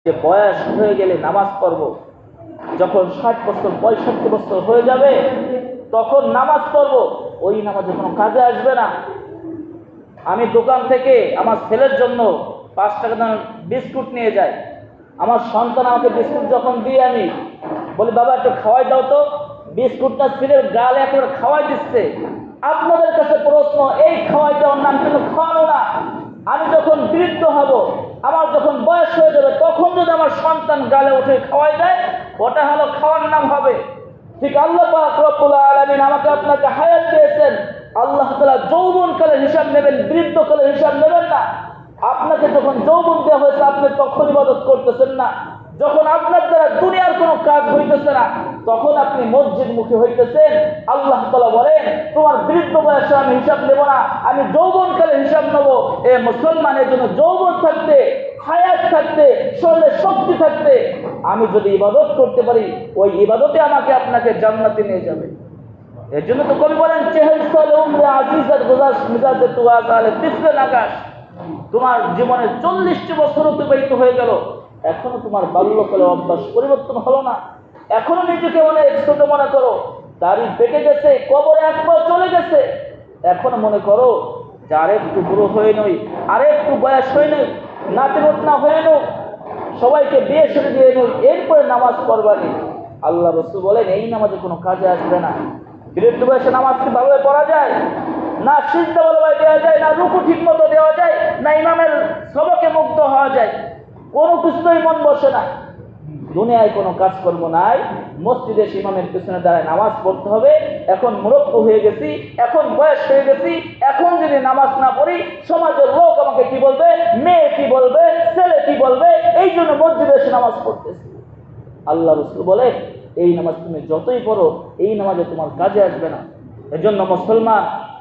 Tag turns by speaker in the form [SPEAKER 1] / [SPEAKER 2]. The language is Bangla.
[SPEAKER 1] যে বয়স হয়ে গেলে নামাজ পড়ব, যখন 60 বছর 65 বছর হয়ে যাবে তখন নামাজ পড়ব, ওই নামাজে কোনো কাজে আসবে না। আমি দোকান থেকে আমার ছেলের জন্য 5 টাকা দামের বিস্কুট নিয়ে যাই। আমার সন্তান আমাকে বিস্কুট যখন দিয়ে আমি বলি, বাবা একটু খাওয়াই দাও তো, বিস্কুটটা ছেলের গালে একেবারে খাওয়াই দিচ্ছে। আপনাদের কাছে প্রশ্ন, এই খাওয়াই দেওয়ার নাম কিন্তু খাওয়ানো না। আমি যখন বৃদ্ধ হব, আমার যখন বয়স হয়ে যাবে, তখন যদি আমার সন্তান গালে উঠে খাওয়াই দেয়, ওটা হলো খাওয়ার নাম হবে। ঠিক আল্লাহ পাক রব্বুল আলামিন আমাকে আপনাকে হায়াত দিয়েছেন, আল্লাহ তাআলা যৌবনকালের হিসাব নেবেন, বৃদ্ধকালের হিসাব নেবেন না। আপনাকে যখন যৌবন দেওয়া হয়েছে আপনি তখন ইবাদত করতেছেন না, যখন আপনার দ্বারা দুনিয়ার কোনো কাজ হইতেছে না তখন আপনি মসজিদ মুখী হইতেছেন। আল্লাহ তাআলা বলেন, তোমার বৃদ্ধ বয়সে আমি হিসাব নেব না, আমি যৌবনকালের হিসাব নেব। এ মুসলমানের জন্য যৌবন থাকতে, হায়াত থাকতে, শরীরে শক্তি থাকতে আমি যদি ইবাদত করতে পারি, ওই ইবাদতে আমাকে আপনাকে জান্নাতে নিয়ে যাবে। এর জন্য তো কবি বলেন, চেহেল সালে উমরে আজিজাত গুজাস মিজাজে তুয়া কালে তিসরে নাগাস। তোমার জীবনে 40টি বছর অতিবাহিত হয়ে গেল, এখনো তোমার বাল্যকালের অভ্যাস পরিবর্তন হলো না, এখনো নিজেকে অনেক ছোট মনে করো। দাড়ি পেকে গেছে, কবরে একবার চলে গেছে, এখনো মনে করো যে আর একটু বুড়ো হয়ে নই, আর একটু বয়স হয়ে নই, নাতিরত না হয়ে নই, সবাইকে বিয়ে সেরে দিয়ে নই, এরপরে নামাজ পড়বানি। আল্লাহ রাসূল বলেন, এই নামাজে কোনো কাজে আসবে না। বৃদ্ধ বয়সে নামাজ কি ভালোভাবে পড়া যায়? না সিজদা ভালোভাবে দেওয়া যায়, না রুকু ঠিক মতো দেওয়া যায়, না ইমামের সবকে মুগ্ধ হওয়া যায়, কোনো কিছুতেই মন বসে না। দুনিয়ায় কোনো কাজকর্ম নাই, মসজিদে ইমামের পেছনে দাঁড়ায় নামাজ পড়তে হবে। এখন মুরব্ব হয়ে গেছি, এখন বয়স হয়ে গেছি, এখন যদি নামাজ না পড়ি সমাজের লোক আমাকে কি বলবে, মেয়ে কি বলবে, ছেলে কি বলবে, এই জন্য মসজিদে এসে নামাজ পড়তেছি। আল্লাহ রাসূল বলে, এই নামাজ তুমি যতই পড়ো এই নামাজে তোমার কাজে আসবে না। এজন্য মুসলমান